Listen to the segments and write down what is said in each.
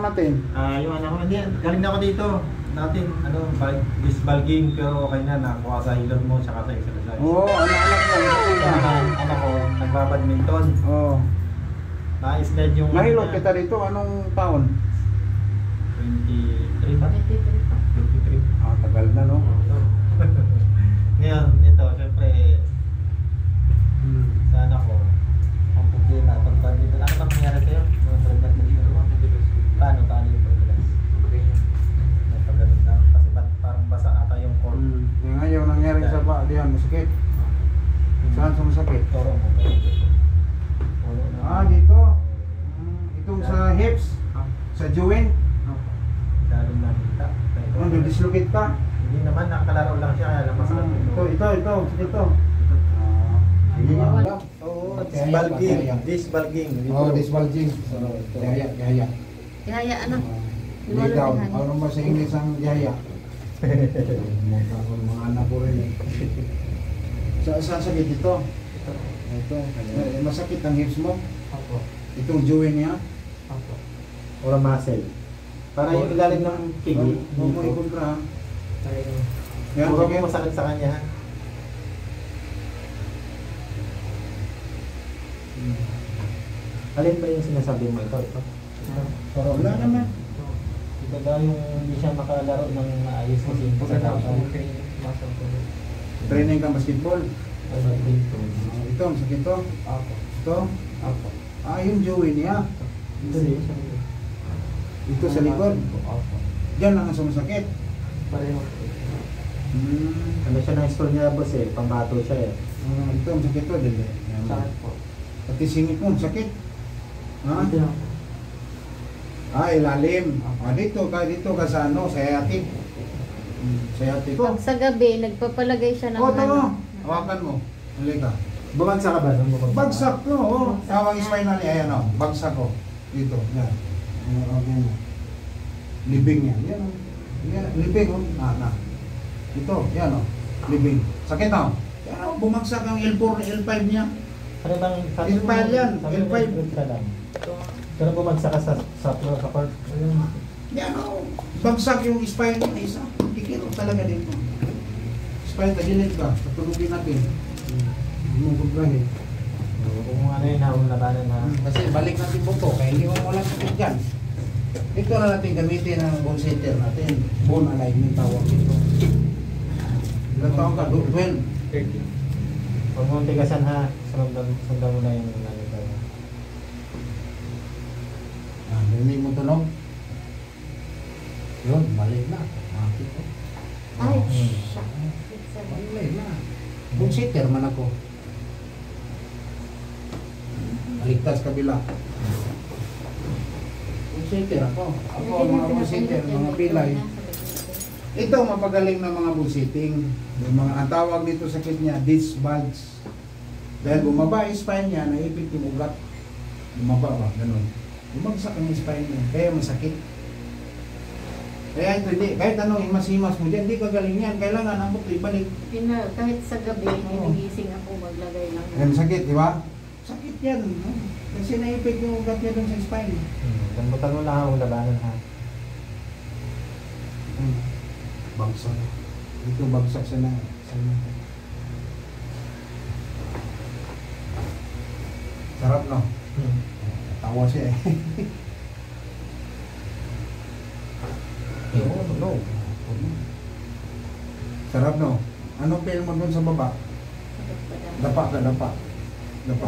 natin? Yung anak ko, hindi, galing na ako dito. Natin, disbalging, pero okay na, nakuha sa ilog mo, tsaka sa exercise. Oo, anak mo. Anak ko, nagbabadminton. Oo. Na-sled yung... Nahilot kita dito, anong taon? 23 pa? 23. Tagal na, no? Ngayon, ito, syempre, sa anak ko, ang problema, pag-badminton, ano bang nangyari sa'yo? Paano yung pagbilas? Napaganon lang, kasi parang basa ata yung cord. Ngayon, nangyari sa diyan, masakit. Saan sumasakit? Toro mo. Dito. Itong sa hips, sa joint. Lalo nakita. Dislocate ka? Hindi naman, nakalaro lang siya, kaya lang masakit. Ito. Sige nga. Disbalging. Disbalging. Gaya. Yaya, ano? Lay down. Ano ba sa English ang yaya? Mga anak ko rin. Saan sakit ito? Ito. Masakit ang hips mo? Opo. Itong joint niya? Opo. Or muscle. Para yung ilalim ng kidney. Huwag mo ikontra. Yan, Puro sige. mo masakit sa kanya. Alin ba yung sinasabi mo ito? Wala naman. Ito daw yung hindi siya makalaro ng maayos kasi sa dapat. Training ka basketball? Ito, ang sakit to? Opo. Ito? Opo. Yung joint niya. Ito sa likod? Opo. Diyan lang ang sumasakit. Pareho. Ano siya ng store niya, boss eh, pambato siya eh. Ito, ang sakit to, dili. Sakit po. Pati singit mo, sakit. Ha? Ito. Ilalim. Dito ka sa sciatic. Sciatic. Pag sa gabi, nagpapalagay siya ng Tama. Hawakan mo. Halika. Bumagsak ka ba? Bagsak ko. Tawag spinal niya. Ayan o. Bagsak ko. Dito. Yan. Libing yan. Yan o. Libing o. Ito. Yan o. Libing. Sakit o. Yan o. Bumagsak ang L4, L5 niya. Ano bang... L5 yan. L5. Pero bumagsak ka sa floor kapag... Yan o. Bagsak yung spine niya. Isa. Dikit talaga dito. Spine, tagilid ka. Patulugin natin. Mong kumprahin. Kung ano yun, hawang labanan na... Kasi balik natin po kaya hindi mo walang sakit dyan. Ito na natin gamitin ang bone center natin. Bone alignment tawag ito. Ilang taon ka? 12. 30. Huwag mong tigasan ha. Sundan mo na yung nanito. Narinig mo tunog? Yun, balik na. Bakit ko? Ay, Balik na. Bone center man ako. Baligtas kabila. Bullsitter ako. Ako ang mga bullsitter, mga pilay. Ito mapagaling na mga bullsitting. Yung mga ang tawag dito sakit niya, disc bulge. Dahil bumaba yung spine niya, naipit yung ugat. Bumaba ba? Ganun. Bumagsak ang spine niya, kaya masakit. Kaya ito hindi, kahit anong imas-imas mo dyan, hindi kagaling yan. Kailangan ang buto ibalik. Kahit sa gabi, nagising ako maglagay ng... Kaya masakit, di ba? Sakit yan. No? Kasi naipit yung ugat niya dun sa spine. Lambutan mo lang ang labanan ha. Bagsak. Ito bagsak sa na. Sarap no? Tawa siya eh. No. Sarap no? Anong feel mo dun sa baba? Dapa ka, dapa. Dapa.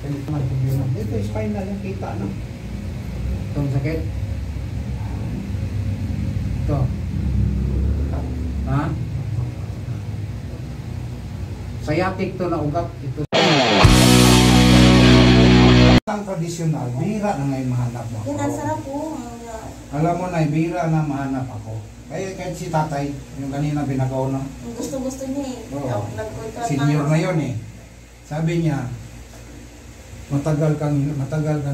Ito spinal yung kita no? Itong sakit. Ito. Ha? Sciatic to na ugat. Ito. Ang tradisyonal, bihira na ngayon mahanap mo. Yan ang sarap po. Alam mo na, bihira na mahanap ako. Kaya kahit si tatay, yung kanina binagaw na. Gusto-gusto niya eh. Oo. Nagkontra Senior na yun eh. Sabi niya, matagal kang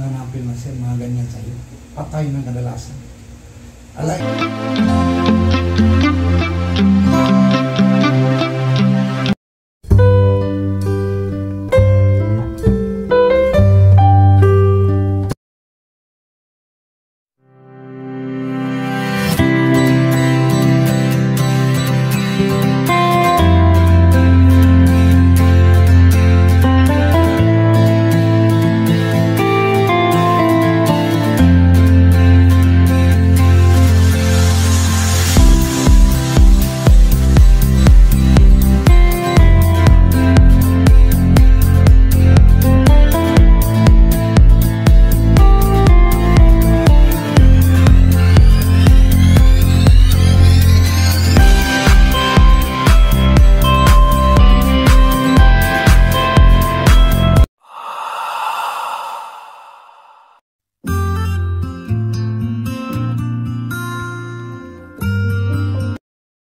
hanapin na siya, mga ganyan sa'yo. Patay ng kadalasan. Alay.